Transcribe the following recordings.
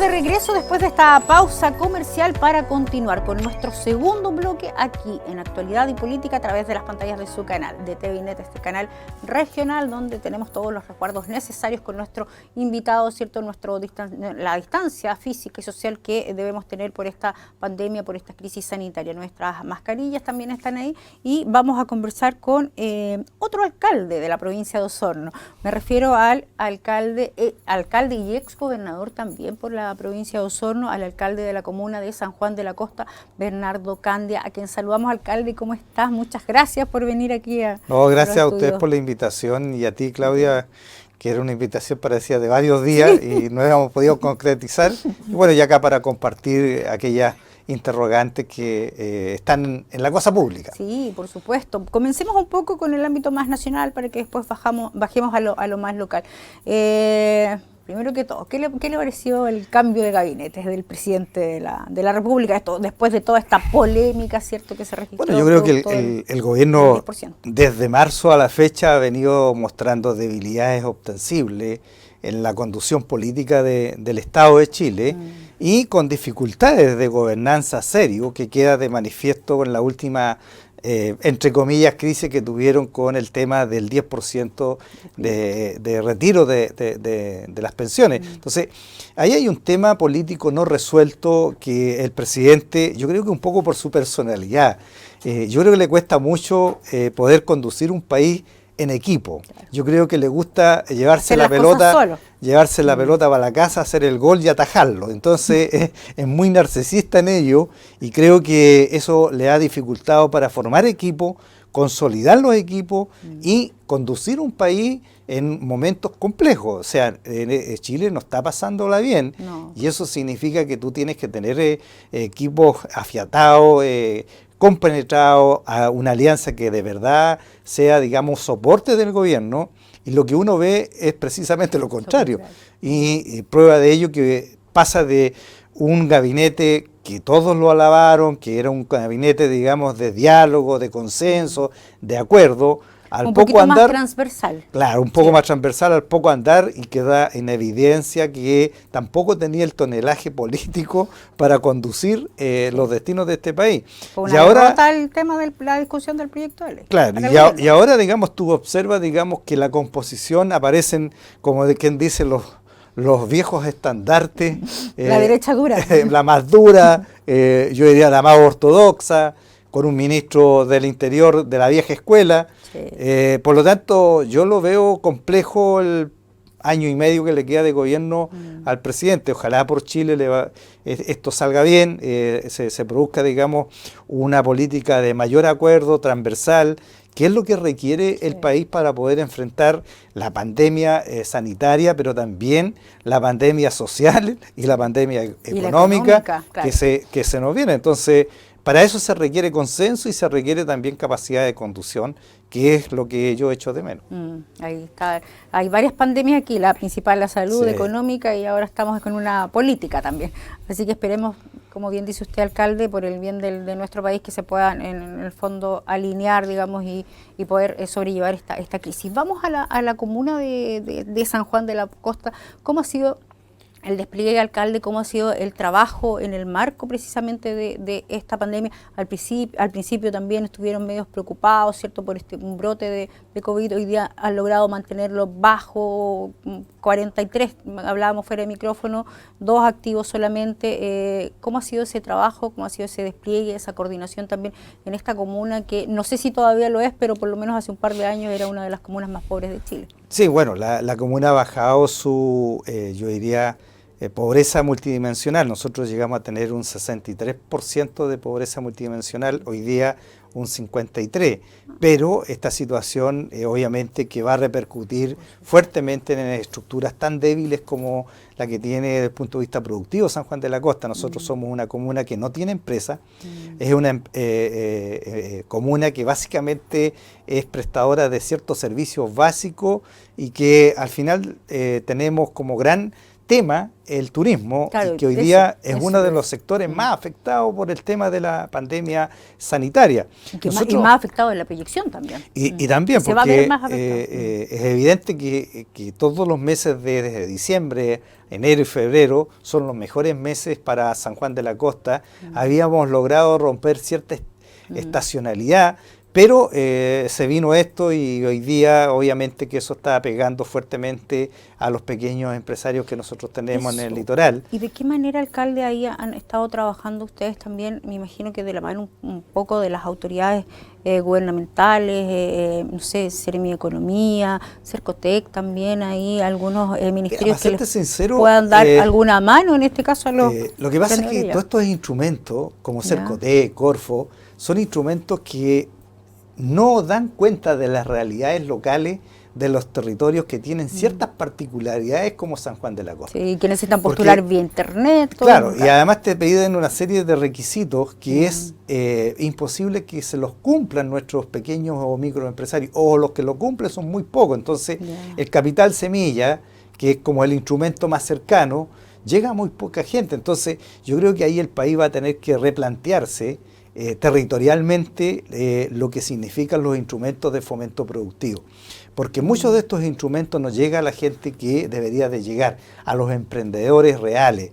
de regreso después de esta pausa comercial para continuar con nuestro segundo bloque aquí en Actualidad y Política a través de las pantallas de su canal, de TVNet, este canal regional donde tenemos todos los resguardos necesarios con nuestro invitado, ¿cierto? La distancia física y social que debemos tener por esta pandemia, por esta crisis sanitaria. Nuestras mascarillas también están ahí y vamos a conversar con otro alcalde de la provincia de Osorno. Me refiero al alcalde y exgobernador también por la provincia de Osorno, al alcalde de la comuna de San Juan de la Costa, Bernardo Candia, a quien saludamos. Alcalde, ¿cómo estás? Muchas gracias por venir aquí a No, gracias a ustedes por la invitación y a ti, Claudia, que era una invitación parecía de varios días y no habíamos podido concretizar. Y bueno, ya acá para compartir aquellas interrogantes que están en la cosa pública. Sí, por supuesto. Comencemos un poco con el ámbito más nacional para que después bajemos a lo más local. Primero que todo, ¿qué le pareció el cambio de gabinete del presidente de la República? Esto, después de toda esta polémica, ¿cierto?, que se registró. Bueno, yo creo que el gobierno desde marzo a la fecha ha venido mostrando debilidades ostensibles en la conducción política del Estado de Chile y con dificultades de gobernanza serio que queda de manifiesto con la última entre comillas, crisis que tuvieron con el tema del 10% de retiro de las pensiones. Entonces, ahí hay un tema político no resuelto que el presidente, yo creo que un poco por su personalidad, yo creo que le cuesta mucho poder conducir un país en equipo. Yo creo que le gusta llevarse la pelota para la casa, hacer el gol y atajarlo. Entonces es muy narcisista en ello y creo que eso le ha dificultado para formar equipo, consolidar los equipos y conducir un país en momentos complejos. O sea, Chile no está pasándola bien y eso significa que tú tienes que tener equipos afiatados, compenetrado a una alianza que de verdad sea, digamos, soporte del gobierno, y lo que uno ve es precisamente lo contrario. Y prueba de ello que pasa de un gabinete que todos lo alabaron, que era un gabinete, digamos, de diálogo, de consenso, de acuerdo, al un poco andar, más transversal. Claro, un poco más transversal, al poco andar, y queda en evidencia que tampoco tenía el tonelaje político para conducir los destinos de este país. Y ahora el tema de la discusión del proyecto de ley. Claro, y ahora, digamos, tú observas, digamos, que la composición aparecen, como de quien dice, los viejos estandartes. La derecha dura. La más dura, yo diría la más ortodoxa, con un ministro del Interior de la vieja escuela. Por lo tanto, yo lo veo complejo el año y medio que le queda de gobierno al presidente. Ojalá por Chile esto salga bien, se produzca, digamos, una política de mayor acuerdo, transversal, que es lo que requiere el país para poder enfrentar la pandemia sanitaria, pero también la pandemia social y la pandemia económica claro, que se nos viene. Entonces, para eso se requiere consenso y se requiere también capacidad de conducción, que es lo que yo echo de menos. Hay varias pandemias aquí, la principal la salud económica y ahora estamos con una política también. Así que esperemos, como bien dice usted, alcalde, por el bien de nuestro país, que se puedan en el fondo alinear, digamos, y poder sobrellevar esta crisis. Vamos a la comuna de San Juan de la Costa. ¿Cómo ha sido el despliegue, alcalde, cómo ha sido el trabajo en el marco precisamente de esta pandemia? Al principio también estuvieron medios preocupados, ¿cierto?, por un brote de COVID. Hoy día han logrado mantenerlo bajo 43, hablábamos fuera de micrófono, 2 activos solamente. ¿Cómo ha sido ese trabajo, cómo ha sido ese despliegue, esa coordinación también en esta comuna, que no sé si todavía lo es, pero por lo menos hace un par de años era una de las comunas más pobres de Chile? Sí, bueno, la comuna ha bajado su, yo diría, pobreza multidimensional. Nosotros llegamos a tener un 63% de pobreza multidimensional, hoy día un 53%, pero esta situación obviamente que va a repercutir fuertemente en estructuras tan débiles como la que tiene desde el punto de vista productivo San Juan de la Costa. Nosotros somos una comuna que no tiene empresa, es una comuna que básicamente es prestadora de ciertos servicios básicos y que al final tenemos como gran tema el turismo, claro, y que hoy día es uno de los sectores más afectados por el tema de la pandemia sanitaria. Y más afectado en la proyección también. Y también se porque va a ver más es evidente que todos los meses desde diciembre, enero y febrero son los mejores meses para San Juan de la Costa. Habíamos logrado romper cierta estacionalidad, pero se vino esto y hoy día obviamente que eso está pegando fuertemente a los pequeños empresarios que nosotros tenemos en el litoral. ¿Y de qué manera, alcalde, ahí han estado trabajando ustedes también? Me imagino que de la mano un poco de las autoridades gubernamentales, no sé, Seremi de Economía, Cercotec también, ahí algunos ministerios que les puedan dar alguna mano en este caso a los... lo que pasa es que todos estos instrumentos, como Cercotec, Corfo, son instrumentos que no dan cuenta de las realidades locales de los territorios que tienen ciertas particularidades como San Juan de la Costa. Sí, que necesitan postular vía internet. Claro, y además te piden una serie de requisitos que es imposible que se los cumplan nuestros pequeños o microempresarios, o los que lo cumplen son muy pocos. Entonces, el capital semilla, que es como el instrumento más cercano, llega a muy poca gente. Entonces, yo creo que ahí el país va a tener que replantearse territorialmente lo que significan los instrumentos de fomento productivo, porque muchos de estos instrumentos no llega a la gente que debería de llegar, a los emprendedores reales.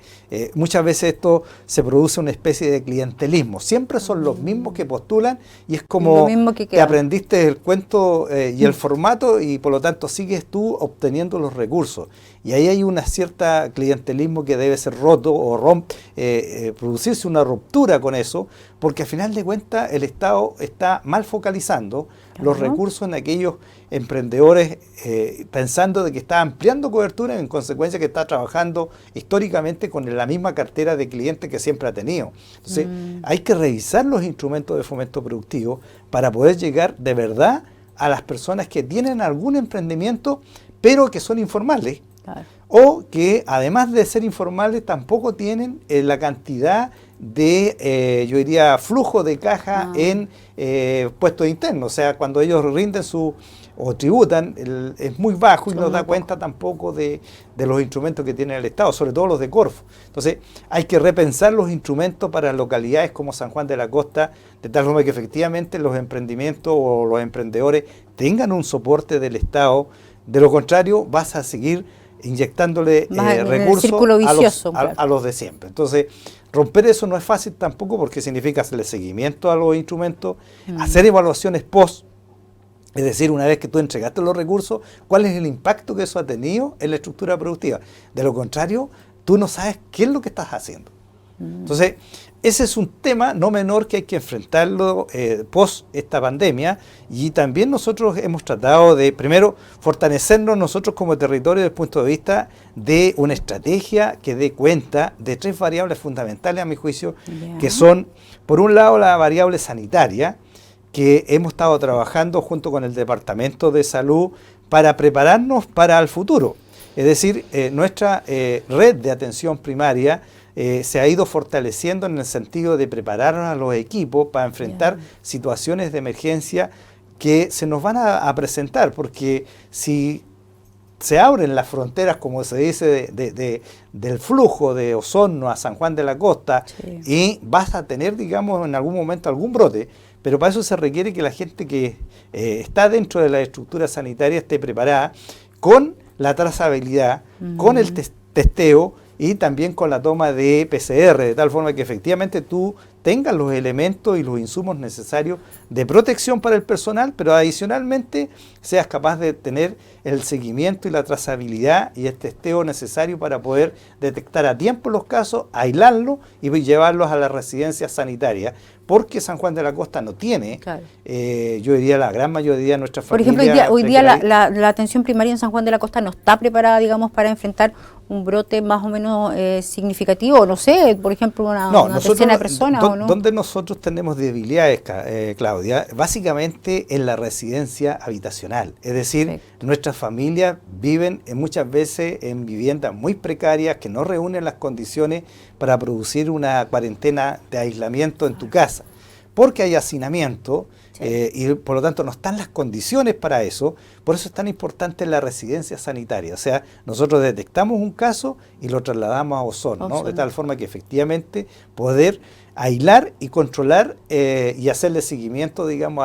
Muchas veces esto se produce una especie de clientelismo, siempre son los mismos que postulan y es como que aprendiste el cuento y el formato y por lo tanto sigues tú obteniendo los recursos. Y ahí hay una cierta clientelismo que debe ser roto o producirse una ruptura con eso, porque al final de cuentas el Estado está mal focalizando los recursos en aquellos emprendedores pensando de que está ampliando cobertura y en consecuencia que está trabajando históricamente con la misma cartera de clientes que siempre ha tenido. Entonces hay que revisar los instrumentos de fomento productivo para poder llegar de verdad a las personas que tienen algún emprendimiento pero que son informales. Claro. O que además de ser informales tampoco tienen la cantidad de, yo diría, flujo de caja en puestos internos. O sea, cuando ellos rinden o tributan, es muy bajo y no da cuenta tampoco de los instrumentos que tiene el Estado, sobre todo los de Corfo. Entonces, hay que repensar los instrumentos para localidades como San Juan de la Costa, de tal forma que efectivamente los emprendimientos o los emprendedores tengan un soporte del Estado. De lo contrario, vas a seguir inyectándole recursos a los de siempre. Entonces, romper eso no es fácil tampoco porque significa hacerle seguimiento a los instrumentos, hacer evaluaciones post, es decir, una vez que tú entregaste los recursos, cuál es el impacto que eso ha tenido en la estructura productiva. De lo contrario, tú no sabes qué es lo que estás haciendo. Entonces, ese es un tema no menor que hay que enfrentarlo post esta pandemia, y también nosotros hemos tratado de, primero, fortalecernos nosotros como territorio desde el punto de vista de una estrategia que dé cuenta de tres variables fundamentales, a mi juicio, que son, por un lado, la variable sanitaria, que hemos estado trabajando junto con el Departamento de Salud para prepararnos para el futuro. Es decir, nuestra red de atención primaria se ha ido fortaleciendo en el sentido de preparar a los equipos para enfrentar situaciones de emergencia que se nos van a presentar, porque si se abren las fronteras, como se dice, del flujo de Osorno a San Juan de la Costa, y vas a tener, digamos, en algún momento algún brote, pero para eso se requiere que la gente que está dentro de la estructura sanitaria esté preparada con la trazabilidad, con el testeo y también con la toma de PCR, de tal forma que efectivamente tú tengas los elementos y los insumos necesarios de protección para el personal, pero adicionalmente seas capaz de tener el seguimiento y la trazabilidad y el testeo necesario para poder detectar a tiempo los casos, aislarlos y llevarlos a las residencias sanitarias, porque San Juan de la Costa no tiene, yo diría la gran mayoría de nuestras familias. Por ejemplo, hoy día la atención primaria en San Juan de la Costa no está preparada, digamos, para enfrentar un brote más o menos significativo, no sé, por ejemplo, una decena de personas, ¿o no? Donde nosotros tenemos debilidades, Claudia, básicamente en la residencia habitacional. Es decir, nuestras familias viven muchas veces en viviendas muy precarias que no reúnen las condiciones para producir una cuarentena de aislamiento en tu casa. porque hay hacinamiento, y por lo tanto no están las condiciones para eso. Por eso es tan importante la residencia sanitaria. O sea, nosotros detectamos un caso y lo trasladamos a Osorno, ¿no? De tal forma que efectivamente poder aislar y controlar y hacerle seguimiento, digamos,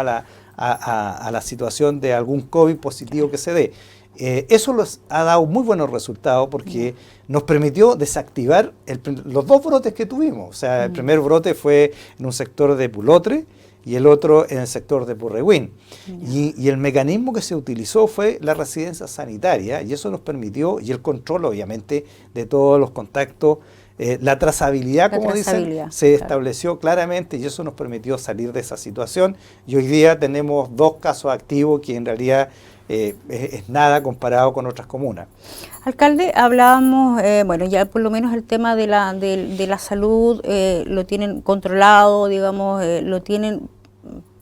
a la situación de algún COVID positivo que se dé. Eso ha dado muy buenos resultados porque nos permitió desactivar los dos brotes que tuvimos. O sea, el primer brote fue en un sector de Pulotre y el otro en el sector de Purrehuen. Y el mecanismo que se utilizó fue la residencia sanitaria, y eso nos permitió, y el control obviamente de todos los contactos, la trazabilidad, como dicen, se estableció claramente, y eso nos permitió salir de esa situación. Y hoy día tenemos 2 casos activos que en realidad es nada comparado con otras comunas. Alcalde, hablábamos, bueno, ya por lo menos el tema de la salud lo tienen controlado, digamos, lo tienen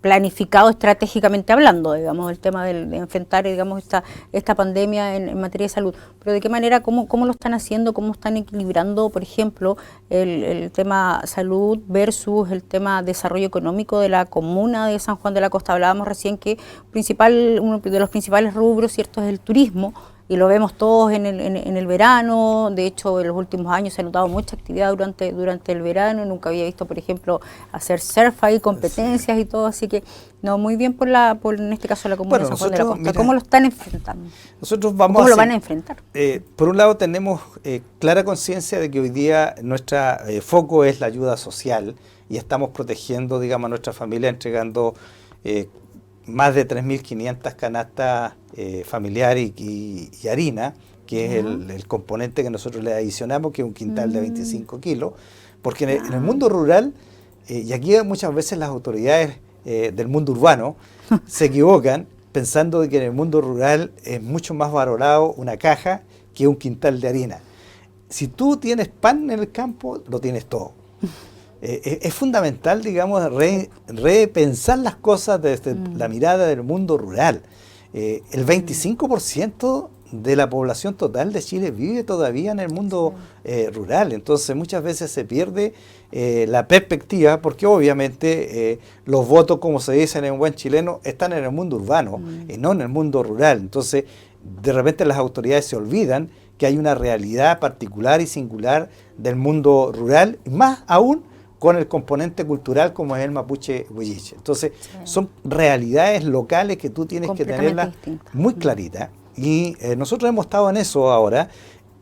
planificado estratégicamente hablando, digamos, el tema de enfrentar, digamos, esta pandemia en materia de salud. Pero ¿de qué manera, cómo lo están haciendo, cómo están equilibrando, por ejemplo, el tema salud versus el tema desarrollo económico de la comuna de San Juan de la Costa? Hablábamos recién que uno de los principales rubros, ¿cierto?, es el turismo, y lo vemos todos en el verano. De hecho, en los últimos años se ha notado mucha actividad durante el verano. Nunca había visto, por ejemplo, hacer surf ahí, competencias y todo. Así que, no, muy bien por en este caso, la comuna de San Juan de la Costa. Mira, ¿cómo lo están enfrentando? ¿Cómo lo van a enfrentar? Por un lado, tenemos clara conciencia de que hoy día nuestro foco es la ayuda social, y estamos protegiendo, digamos, a nuestra familia, entregando más de 3.500 canastas familiares y harina, que es el componente que nosotros le adicionamos, que es un quintal de 25 kilos, porque en el mundo rural, y aquí muchas veces las autoridades del mundo urbano se equivocan pensando de que en el mundo rural es mucho más valorado una caja que un quintal de harina. Si tú tienes pan en el campo, lo tienes todo. Es fundamental, digamos, repensar las cosas desde la mirada del mundo rural. El 25% de la población total de Chile vive todavía en el mundo rural. Entonces muchas veces se pierde la perspectiva, porque obviamente los votos, como se dice en buen chileno, están en el mundo urbano y no en el mundo rural. Entonces de repente las autoridades se olvidan que hay una realidad particular y singular del mundo rural, más aún con el componente cultural como es el mapuche huilliche. Entonces, son realidades locales que tú tienes que tenerlas muy claritas. Y nosotros hemos estado en eso ahora,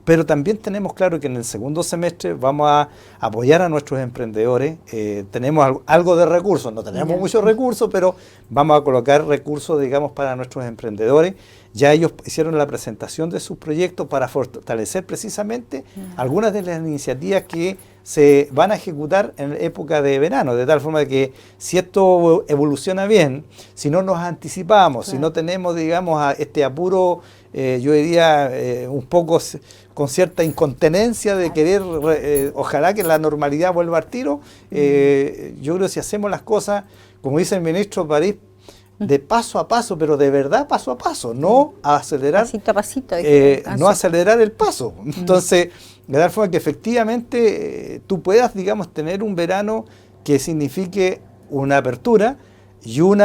pero también tenemos claro que en el segundo semestre vamos a apoyar a nuestros emprendedores. Tenemos algo de recursos, no tenemos muchos recursos, pero vamos a colocar recursos, digamos, para nuestros emprendedores. Ya ellos hicieron la presentación de sus proyectos para fortalecer precisamente algunas de las iniciativas que se van a ejecutar en época de verano, de tal forma que si esto evoluciona bien, si no nos anticipamos, si no tenemos, digamos, este apuro, yo diría un poco con cierta incontinencia de querer, ojalá que la normalidad vuelva al tiro, yo creo que si hacemos las cosas, como dice el ministro París, de paso a paso, pero de verdad paso a paso, no acelerar, pasito a pasito, no acelerar el paso. Entonces, de tal forma que efectivamente tú puedas, digamos, tener un verano que signifique una apertura y un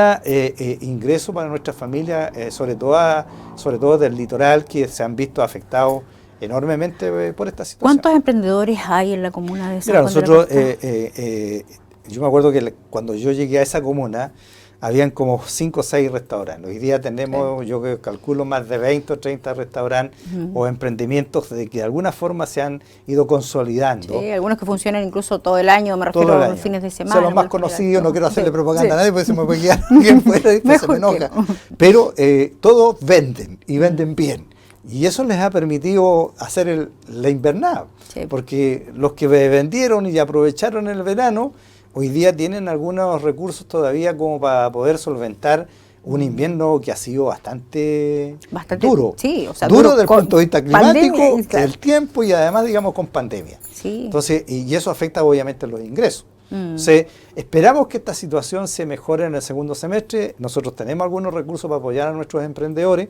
ingreso para nuestra familia, sobre todo del litoral, que se han visto afectados enormemente por esta situación. ¿Cuántos emprendedores hay en la comuna de San Juan de la Costa? Yo me acuerdo que cuando yo llegué a esa comuna, habían como 5 o 6 restaurantes. Hoy día tenemos, yo calculo, más de 20 o 30 restaurantes o emprendimientos que de alguna forma se han ido consolidando. Sí, algunos que funcionan incluso todo el año, me refiero a los fines de semana. Son los más conocidos, no quiero hacerle propaganda a nadie, porque se me puede quedar alguien fuera y se me enoja. Pero todos venden, y venden bien. Y eso les ha permitido hacer la invernada. Porque los que vendieron y aprovecharon el verano, hoy día tienen algunos recursos todavía como para poder solventar un invierno que ha sido bastante duro. Sí, o sea, duro desde el punto de vista climático, del tiempo y además, digamos, con pandemia. Sí. Entonces, y eso afecta obviamente los ingresos. Entonces, esperamos que esta situación se mejore en el segundo semestre. Nosotros tenemos algunos recursos para apoyar a nuestros emprendedores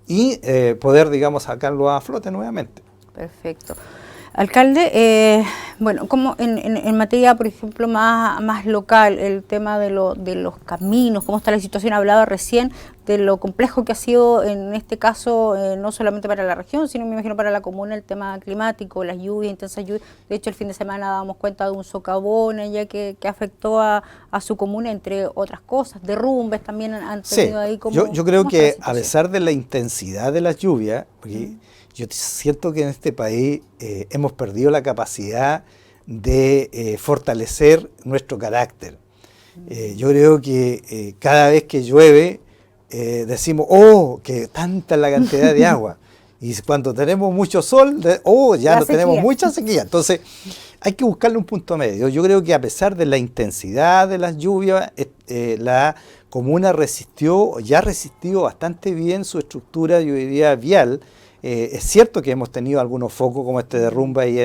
y poder, digamos, sacarlo a flote nuevamente. Perfecto. Alcalde, bueno, como en materia, por ejemplo, más local, el tema de los caminos, cómo está la situación, hablaba recién de lo complejo que ha sido en este caso, no solamente para la región, sino me imagino para la comuna, el tema climático, las lluvias, intensas lluvias. De hecho, el fin de semana dábamos cuenta de un socavón allá que afectó a su comuna, entre otras cosas, derrumbes también han tenido ahí como... Yo creo que a pesar de la intensidad de las lluvias, porque yo siento que en este país hemos perdido la capacidad de fortalecer nuestro carácter. Yo creo que cada vez que llueve decimos, oh, que tanta es la cantidad de agua. Y cuando tenemos mucho sol, ya no tenemos mucha sequía. Entonces hay que buscarle un punto medio. Yo creo que a pesar de la intensidad de las lluvias, la comuna ya resistió bastante bien su estructura, yo diría, vial. Es cierto que hemos tenido algunos focos como este derrumbe ahí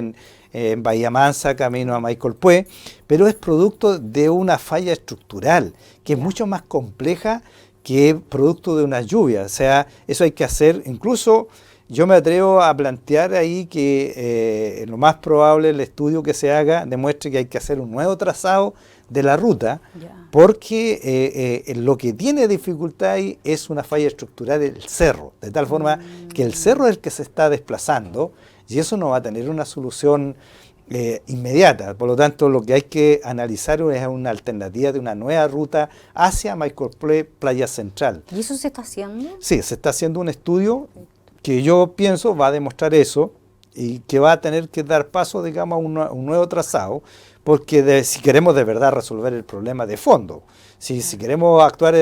en Bahía Mansa, camino a Maicol-Pué, pero es producto de una falla estructural que es mucho más compleja que producto de una lluvia. O sea, eso hay que hacer, incluso yo me atrevo a plantear ahí que lo más probable el estudio que se haga demuestre que hay que hacer un nuevo trazado de la ruta, porque lo que tiene dificultad ahí es una falla estructural del cerro, de tal forma que el cerro es el que se está desplazando y eso no va a tener una solución inmediata. Por lo tanto, lo que hay que analizar es una alternativa de una nueva ruta hacia Maicol-Pué, Playa Central. ¿Y eso se está haciendo? Sí, se está haciendo un estudio que yo pienso va a demostrar eso y que va a tener que dar paso, digamos, a un nuevo trazado, porque si queremos de verdad resolver el problema de fondo, si queremos actuar,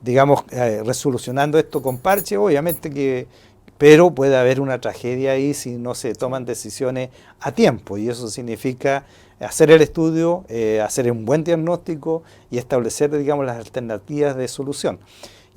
digamos, resolucionando esto con parche, obviamente pero puede haber una tragedia ahí si no se toman decisiones a tiempo, y eso significa hacer el estudio, hacer un buen diagnóstico y establecer, digamos, las alternativas de solución.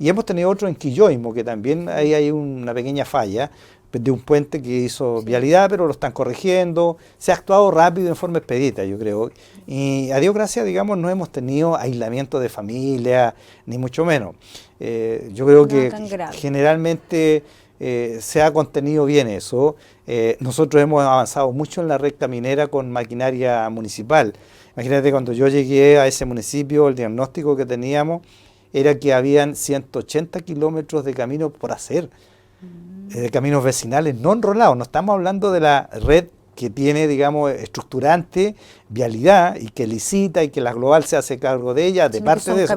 Y hemos tenido otro en Quilloimo, que también ahí hay una pequeña falla de un puente que hizo vialidad, pero lo están corrigiendo. Se ha actuado rápido en forma expedita, yo creo. Y a Dios gracias, digamos, no hemos tenido aislamiento de familia, ni mucho menos. Yo creo que generalmente se ha contenido bien eso. Nosotros hemos avanzado mucho en la red caminera con maquinaria municipal. Imagínate, cuando yo llegué a ese municipio, el diagnóstico que teníamos era que habían 180 kilómetros de camino por hacer, de caminos vecinales no enrolados. No estamos hablando de la red que tiene, digamos, estructurante, vialidad, y que licita y que la global se hace cargo de ella, de parte de eso,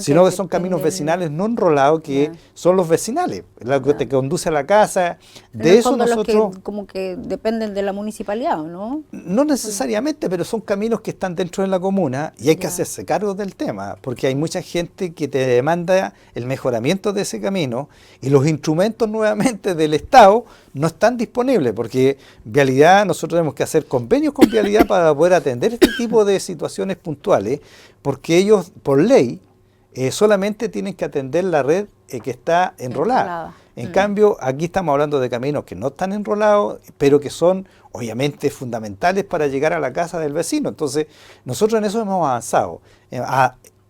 sino que son caminos vecinales no enrolados, que son los vecinales, lo que te conduce a la casa. De eso nosotros... Los que como que dependen de la municipalidad, ¿no? No necesariamente, pero son caminos que están dentro de la comuna y hay que hacerse cargo del tema, porque hay mucha gente que te demanda el mejoramiento de ese camino y los instrumentos nuevamente del Estado no están disponibles, porque vialidad, nosotros tenemos que hacer convenios con vialidad para poder atender este tipo de situaciones puntuales, porque ellos, por ley, solamente tienen que atender la red que está enrolada. En cambio, aquí estamos hablando de caminos que no están enrolados, pero que son obviamente fundamentales para llegar a la casa del vecino. Entonces, nosotros en eso hemos avanzado.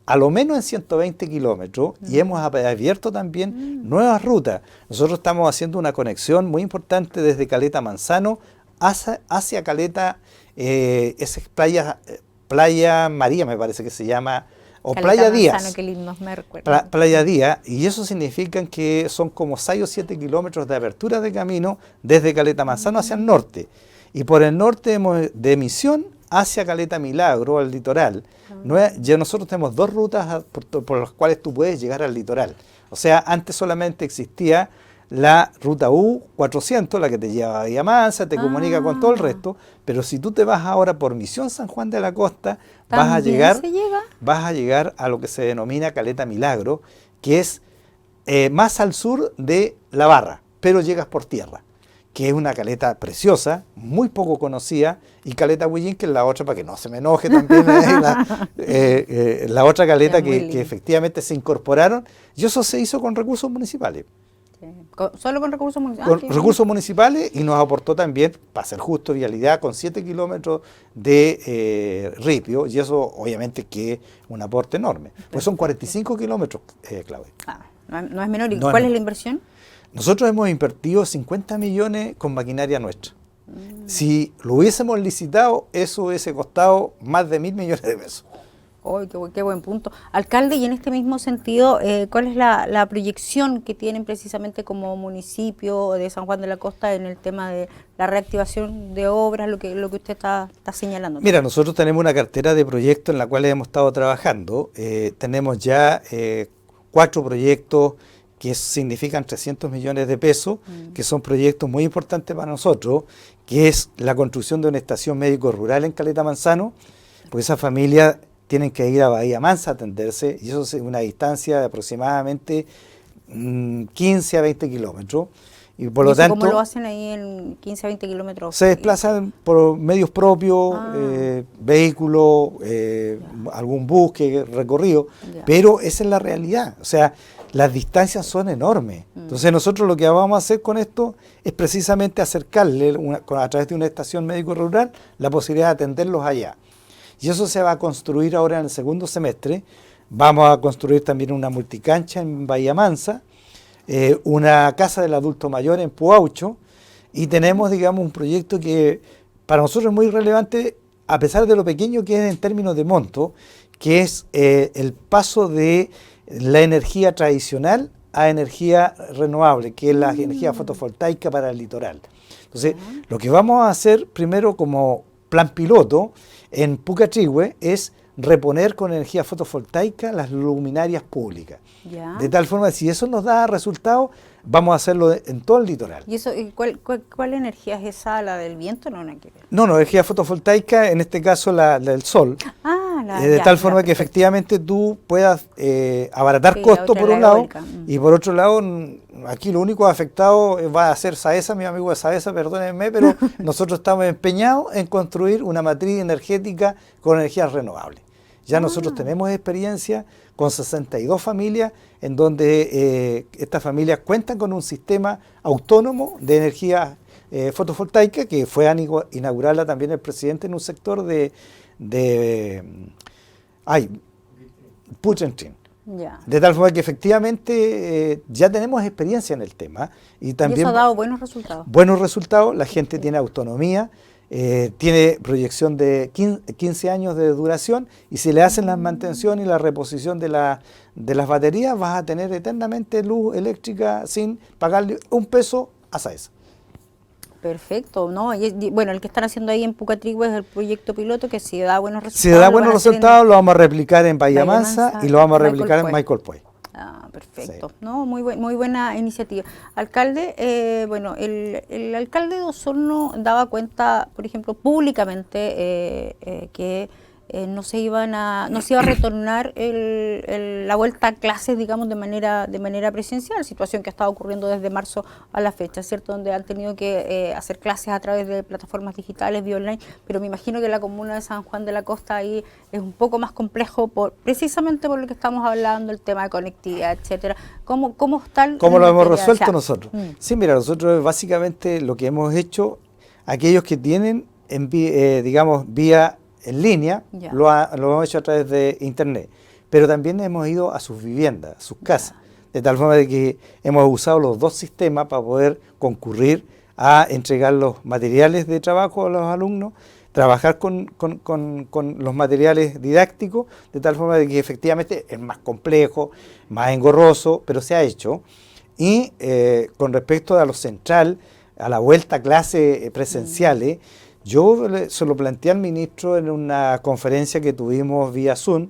A lo menos en 120 kilómetros, y hemos abierto también nuevas rutas. Nosotros estamos haciendo una conexión muy importante desde Caleta Manzano hacia Caleta, esa es Playa María, me parece que se llama, o Caleta Playa Díaz. Manzano, qué lindo, me recuerdo. Playa Díaz, y eso significa que son como 6 o 7 kilómetros de apertura de camino desde Caleta Manzano hacia el norte. Y por el norte de Misión hacia Caleta Milagro, al litoral. Ya nosotros tenemos 2 rutas por las cuales tú puedes llegar al litoral. O sea, antes solamente existía la ruta U400, la que te lleva a Bahía Mansa, te comunica con todo el resto, pero si tú te vas ahora por Misión San Juan de la Costa, vas a llegar a lo que se denomina Caleta Milagro, que es más al sur de La Barra, pero llegas por tierra, que es una caleta preciosa, muy poco conocida, y Caleta Huillín, que es la otra, para que no se me enoje también, la otra caleta que efectivamente se incorporaron, y eso se hizo con recursos municipales. ¿Solo con recursos municipales? Con recursos municipales, y nos aportó también, para ser justo, vialidad con 7 kilómetros de ripio, y eso obviamente que es un aporte enorme. Pues son 45 kilómetros, Claudia. No es menor. ¿Y cuál es la inversión? Nosotros hemos invertido 50 millones con maquinaria nuestra. Si lo hubiésemos licitado, eso hubiese costado más de 1.000 millones de pesos. Oh, qué buen punto. Alcalde, y en este mismo sentido, ¿cuál es la proyección que tienen precisamente como municipio de San Juan de la Costa en el tema de la reactivación de obras, lo que usted está señalando? Mira, nosotros tenemos una cartera de proyectos en la cual hemos estado trabajando. Tenemos ya 4 proyectos que significan 300 millones de pesos, que son proyectos muy importantes para nosotros, que es la construcción de una estación médico rural en Caleta Manzano, porque esa familia tienen que ir a Bahía Mansa a atenderse, y eso es una distancia de aproximadamente 15 a 20 kilómetros. Y por lo tanto, ¿cómo lo hacen ahí en 15 a 20 kilómetros? Se desplazan por medios propios, vehículos, algún bus que recorrido, pero esa es la realidad. O sea, las distancias son enormes. Entonces nosotros lo que vamos a hacer con esto es precisamente acercarle a través de una estación médico rural la posibilidad de atenderlos allá. Y eso se va a construir ahora en el segundo semestre. Vamos a construir también una multicancha en Bahía Mansa, una casa del adulto mayor en Puaucho, y tenemos, digamos, un proyecto que para nosotros es muy relevante, a pesar de lo pequeño que es en términos de monto, que es el paso de la energía tradicional a energía renovable, que es la energía fotovoltaica para el litoral. Entonces, lo que vamos a hacer primero como plan piloto en Pucatrihue es reponer con energía fotovoltaica las luminarias públicas. De tal forma que si eso nos da resultados, vamos a hacerlo en todo el litoral. ¿Y eso, cuál energía es esa? ¿La del viento? No, no, energía fotovoltaica, en este caso la del sol. De tal forma que efectivamente tú puedas abaratar costos por un lado, y por otro lado, aquí lo único afectado va a ser SAESA, mi amigo de SAESA, perdónenme, pero nosotros estamos empeñados en construir una matriz energética con energías renovables. Ya nosotros tenemos experiencia con 62 familias en donde estas familias cuentan con un sistema autónomo de energía fotovoltaica que fue a inaugurarla también el presidente en un sector de Puchentrín. De tal forma que efectivamente ya tenemos experiencia en el tema. Y también eso ha dado buenos resultados. Buenos resultados, la gente tiene autonomía, tiene proyección de 15 años de duración, y si le hacen la mantención y la reposición de las baterías, vas a tener eternamente luz eléctrica sin pagarle un peso a SAESA. Perfecto, ¿no? Bueno, el que están haciendo ahí en Pucatrihue es el proyecto piloto, que si da buenos resultados. Si da buenos resultados, lo vamos a replicar en Bahía Mansa y lo vamos a replicar en Michael Puey. Perfecto, Sí. ¿no? Muy buena iniciativa. Alcalde, bueno, el alcalde de Osorno daba cuenta, por ejemplo, públicamente que no se iba a retornar la vuelta a clases, digamos, de manera presencial, situación que ha estado ocurriendo desde marzo a la fecha, ¿cierto? Donde han tenido que hacer clases a través de plataformas digitales, vía online, pero me imagino que la comuna de San Juan de la Costa ahí es un poco más complejo precisamente por lo que estamos hablando, el tema de conectividad, etcétera. ¿Cómo está? ¿Cómo lo hemos resuelto nosotros? Sí, mira, nosotros básicamente lo que hemos hecho, aquellos que tienen, digamos, vía en línea, lo hemos hecho a través de internet, pero también hemos ido a sus viviendas, a sus casas, de tal forma de que hemos usado los dos sistemas para poder concurrir a entregar los materiales de trabajo a los alumnos, trabajar con los materiales didácticos, de tal forma de que efectivamente es más complejo, más engorroso, pero se ha hecho. Y con respecto a lo central, a la vuelta a clases presenciales, yo se lo planteé al ministro en una conferencia que tuvimos vía Zoom,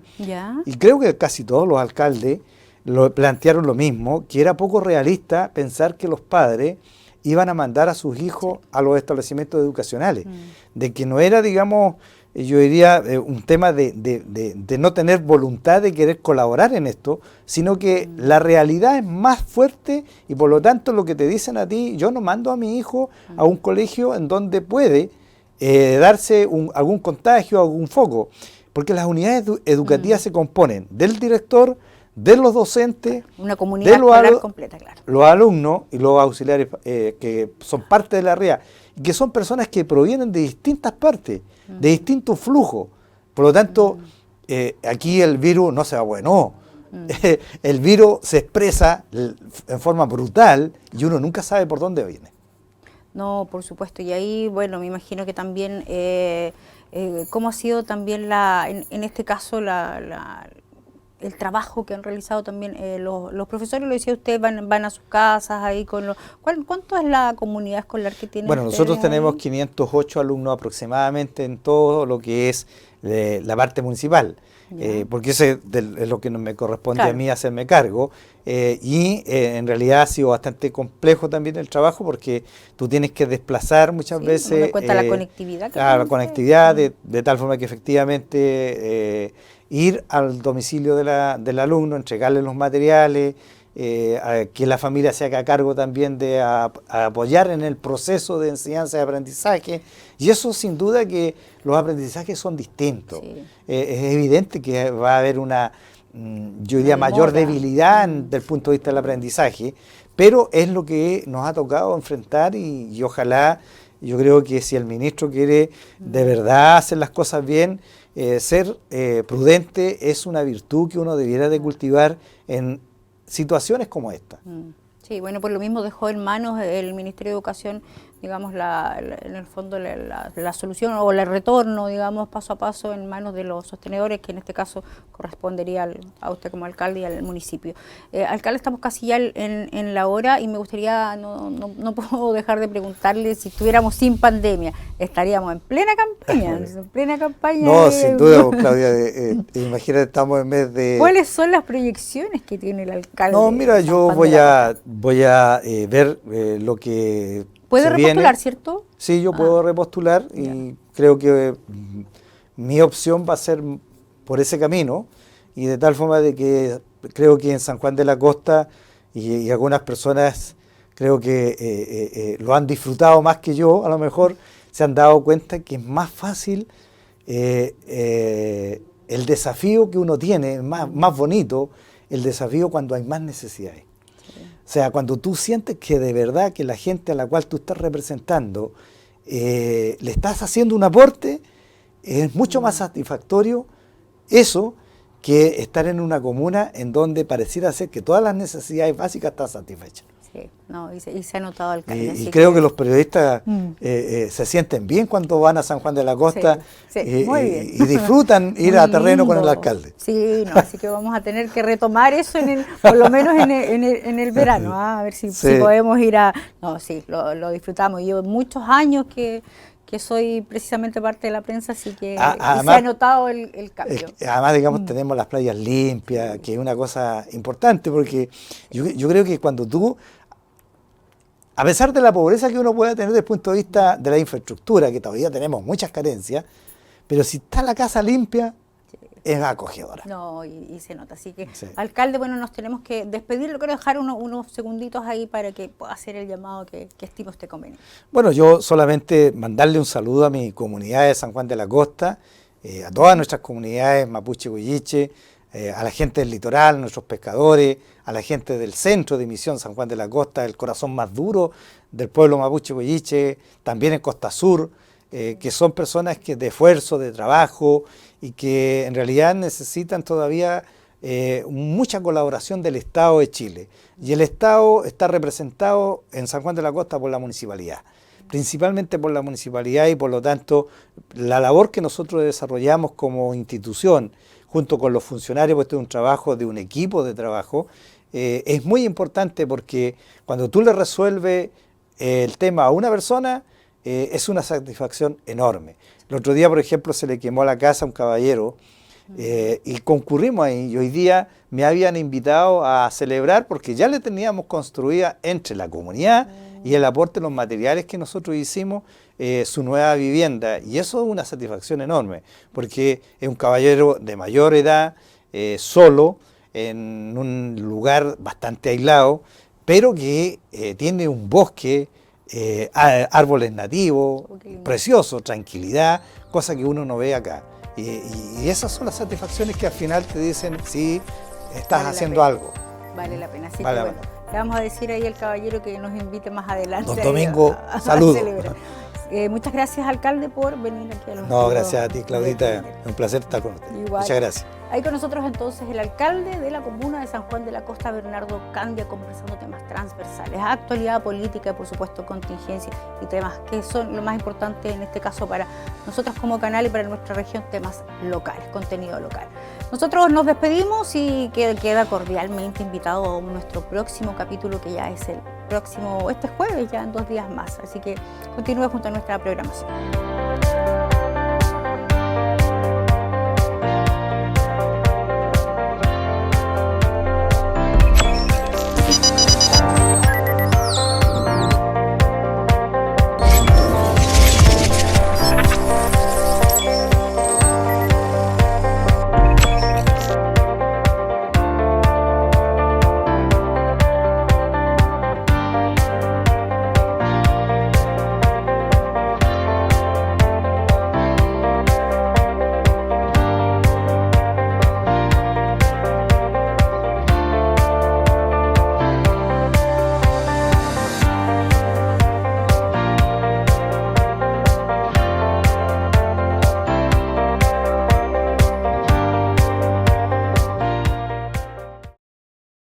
y creo que casi todos los alcaldes lo plantearon lo mismo, que era poco realista pensar que los padres iban a mandar a sus hijos a los establecimientos educacionales, de que no era, digamos, yo diría, un tema de no tener voluntad de querer colaborar en esto, sino que la realidad es más fuerte, y por lo tanto lo que te dicen a ti, yo no mando a mi hijo a un colegio en donde puede darse algún contagio, algún foco, porque las unidades educativas se componen del director, de los docentes, una comunidad escolar completa, claro, los alumnos y los auxiliares que son parte de la REA, y que son personas que provienen de distintas partes, de distintos flujos. Por lo tanto, aquí el virus no se va bueno. El virus se expresa en forma brutal y uno nunca sabe por dónde viene. No, por supuesto, y ahí, bueno, me imagino que también, ¿cómo ha sido también en este caso el trabajo que han realizado también los profesores? Lo decía usted, van a sus casas ahí con los... ¿Cuánto es la comunidad escolar que tienen Bueno, nosotros tenemos ahí? 508 alumnos aproximadamente en todo lo que es la parte municipal, porque ese es lo que me corresponde a mí hacerme cargo, en realidad ha sido bastante complejo también el trabajo porque tú tienes que desplazar muchas veces... Me cuenta la conectividad. La conectividad de tal forma que efectivamente ir al domicilio del alumno, entregarle los materiales, que la familia se haga cargo también de apoyar en el proceso de enseñanza y aprendizaje, y eso sin duda que los aprendizajes son distintos. Sí. Es evidente que va a haber yo diría, mayor debilidad desde el punto de vista del aprendizaje, pero es lo que nos ha tocado enfrentar y ojalá, yo creo que si el ministro quiere de verdad hacer las cosas bien, ser prudente es una virtud que uno debiera de cultivar en situaciones como esta. Sí, bueno, por lo mismo dejó en manos el Ministerio de Educación, digamos, en el fondo la solución o el retorno, digamos, paso a paso en manos de los sostenedores, que en este caso correspondería a usted como alcalde y al municipio. Alcalde, estamos casi ya en la hora y me gustaría, no puedo dejar de preguntarle, si estuviéramos sin pandemia, ¿estaríamos en plena campaña? ¿En plena campaña? No, sin duda, Claudia, imagínate, estamos en mes de... ¿Cuáles son las proyecciones que tiene el alcalde? No, mira, yo voy a ver lo que... ¿Puede repostular, cierto? Sí, yo puedo repostular y creo que mi opción va a ser por ese camino, y de tal forma de que creo que en San Juan de la Costa y algunas personas creo que lo han disfrutado más que yo, a lo mejor se han dado cuenta que es más fácil el desafío que uno tiene, más bonito el desafío cuando hay más necesidades. O sea, cuando tú sientes que de verdad que la gente a la cual tú estás representando le estás haciendo un aporte, es mucho más satisfactorio eso que estar en una comuna en donde pareciera ser que todas las necesidades básicas están satisfechas. Sí, no, y se ha notado, alcalde. Y creo que los periodistas se sienten bien cuando van a San Juan de la Costa, muy bien. Y disfrutan ir a terreno con el alcalde. Sí, no, así que vamos a tener que retomar eso por lo menos en el verano, a ver si podemos ir a... No, sí, lo disfrutamos. Yo muchos años que soy precisamente parte de la prensa, así que además, se ha notado el cambio. Además, digamos, tenemos las playas limpias, que es una cosa importante, porque yo creo que cuando tú, a pesar de la pobreza que uno pueda tener desde el punto de vista de la infraestructura, que todavía tenemos muchas carencias, pero si está la casa limpia, es acogedora. No, y se nota. Así que, alcalde, bueno, nos tenemos que despedir. Lo quiero dejar unos segunditos ahí para que pueda hacer el llamado que estime usted conveniente. Bueno, yo solamente mandarle un saludo a mi comunidad de San Juan de la Costa, a todas nuestras comunidades mapuche, huilliche, a la gente del litoral, nuestros pescadores, a la gente del centro de Misión San Juan de la Costa, el corazón más duro del pueblo mapuche, huilliche, también en Costa Sur, que son personas de esfuerzo, de trabajo, y que en realidad necesitan todavía mucha colaboración del Estado de Chile. Y el Estado está representado en San Juan de la Costa por la municipalidad, principalmente por la municipalidad, y por lo tanto la labor que nosotros desarrollamos como institución, junto con los funcionarios, pues este es un trabajo de un equipo de trabajo, es muy importante, porque cuando tú le resuelves el tema a una persona, es una satisfacción enorme. El otro día, por ejemplo, se le quemó la casa a un caballero y concurrimos ahí, y hoy día me habían invitado a celebrar porque ya le teníamos construida entre la comunidad y el aporte de los materiales que nosotros hicimos su nueva vivienda, y eso es una satisfacción enorme, porque es un caballero de mayor edad, solo, en un lugar bastante aislado, pero que tiene un bosque, árboles nativos, preciosos, tranquilidad, cosa que uno no ve acá. Y esas son las satisfacciones que al final te dicen, sí, estás haciendo algo. Vale la pena. Así que bueno, le vamos a decir ahí al caballero que nos invite más adelante. Don Domingo, saludos. Muchas gracias, alcalde, por venir aquí a los... No, gracias a ti, Claudita. Un placer estar con usted. Igual. Muchas gracias. Ahí con nosotros entonces el alcalde de la comuna de San Juan de la Costa, Bernardo Candia, conversando temas transversales, actualidad política y por supuesto contingencia y temas que son lo más importante en este caso para nosotros como canal y para nuestra región, temas locales, contenido local. Nosotros nos despedimos y queda cordialmente invitado a nuestro próximo capítulo, que ya es el próximo, este jueves, ya en 2 días más. Así que continúe junto a nuestra programación.